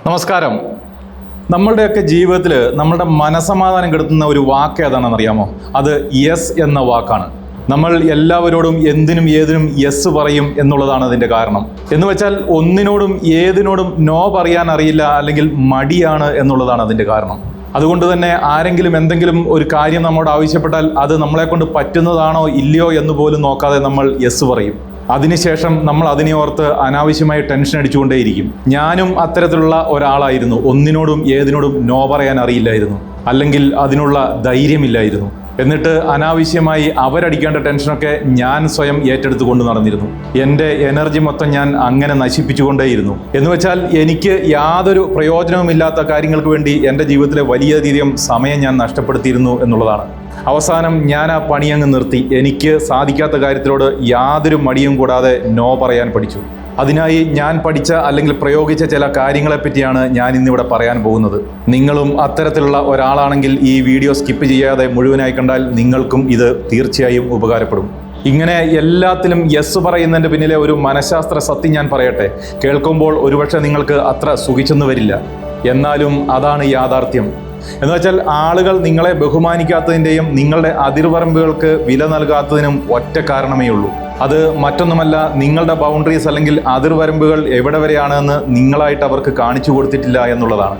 നമസ്കാരം. നമ്മളുടെയൊക്കെ ജീവിതത്തിൽ നമ്മളുടെ മനസമാധാനം കെടുത്തുന്ന ഒരു വാക്ക് ഏതാണെന്നറിയാമോ? അത് യെസ് എന്ന വാക്കാണ്. നമ്മൾ എല്ലാവരോടും എന്തിനും ഏതിനും യെസ് പറയും എന്നുള്ളതാണ് അതിൻ്റെ കാരണം. എന്ന് വെച്ചാൽ ഒന്നിനോടും ഏതിനോടും നോ പറയാൻ അറിയില്ല, അല്ലെങ്കിൽ മടിയാണ് എന്നുള്ളതാണ് അതിൻ്റെ കാരണം. അതുകൊണ്ട് തന്നെ ആരെങ്കിലും എന്തെങ്കിലും ഒരു കാര്യം നമ്മോട് ആവശ്യപ്പെട്ടാൽ അത് നമ്മളെ കൊണ്ട് പറ്റുന്നതാണോ ഇല്ലയോ എന്ന് പോലും നോക്കാതെ നമ്മൾ യെസ് പറയും. അതിനുശേഷം നമ്മൾ അതിനെ ഓർത്ത് അനാവശ്യമായി ടെൻഷൻ അടിച്ചുകൊണ്ടേയിരിക്കും. ഞാനും അത്തരത്തിലുള്ള ഒരാളായിരുന്നു. ഒന്നിനോടും ഏതിനോടും നോ പറയാൻ അറിയില്ലായിരുന്നു, അല്ലെങ്കിൽ അതിനുള്ള ധൈര്യമില്ലായിരുന്നു. എന്നിട്ട് അനാവശ്യമായി അവരടിക്കേണ്ട ടെൻഷനൊക്കെ ഞാൻ സ്വയം ഏറ്റെടുത്ത് കൊണ്ട് നടന്നിരുന്നു. എൻ്റെ എനർജി മൊത്തം ഞാൻ അങ്ങനെ നശിപ്പിച്ചുകൊണ്ടേയിരുന്നു. എന്ന് വെച്ചാൽ എനിക്ക് യാതൊരു പ്രയോജനവുമില്ലാത്ത കാര്യങ്ങൾക്ക് വേണ്ടി എൻ്റെ ജീവിതത്തിലെ വലിയധികം സമയം ഞാൻ നഷ്ടപ്പെടുത്തിയിരുന്നു എന്നുള്ളതാണ്. അവസാനം ഞാൻ ആ പണിയങ്ങ് നിർത്തി. എനിക്ക് സാധിക്കാത്ത കാര്യത്തിലോട് യാതൊരു മടിയും കൂടാതെ നോ പറയാൻ പഠിച്ചു. അതിനായി ഞാൻ പഠിച്ച അല്ലെങ്കിൽ പ്രയോഗിച്ച ചില കാര്യങ്ങളെപ്പറ്റിയാണ് ഞാൻ ഇന്നിവിടെ പറയാൻ പോകുന്നത്. നിങ്ങളും അത്തരത്തിലുള്ള ഒരാളാണെങ്കിൽ ഈ വീഡിയോ സ്കിപ്പ് ചെയ്യാതെ മുഴുവനായി കണ്ടാൽ നിങ്ങൾക്കും ഇത് തീർച്ചയായും ഉപകാരപ്പെടും. ഇങ്ങനെ എല്ലാത്തിലും യെസ് പറയുന്നതിൻ്റെ പിന്നിലെ ഒരു മനഃശാസ്ത്ര സത്യം ഞാൻ പറയട്ടെ. കേൾക്കുമ്പോൾ ഒരുപക്ഷെ നിങ്ങൾക്ക് അത്ര സുഖിച്ചെന്ന് വരില്ല, എന്നാലും അതാണ് യാഥാർത്ഥ്യം. എന്ന് വെച്ചാൽ ആളുകൾ നിങ്ങളെ ബഹുമാനിക്കാത്തതിൻ്റെയും നിങ്ങളുടെ അതിർവരമ്പുകൾക്ക് വില നൽകാത്തതിനും ഒറ്റ കാരണമേ ഉള്ളൂ. അത് മറ്റൊന്നുമല്ല, നിങ്ങളുടെ ബൗണ്ടറീസ് അല്ലെങ്കിൽ അതിർവരമ്പുകൾ എവിടെ വരെയാണെന്ന് നിങ്ങളായിട്ട് അവർക്ക് കാണിച്ചു കൊടുത്തിട്ടില്ല എന്നുള്ളതാണ്.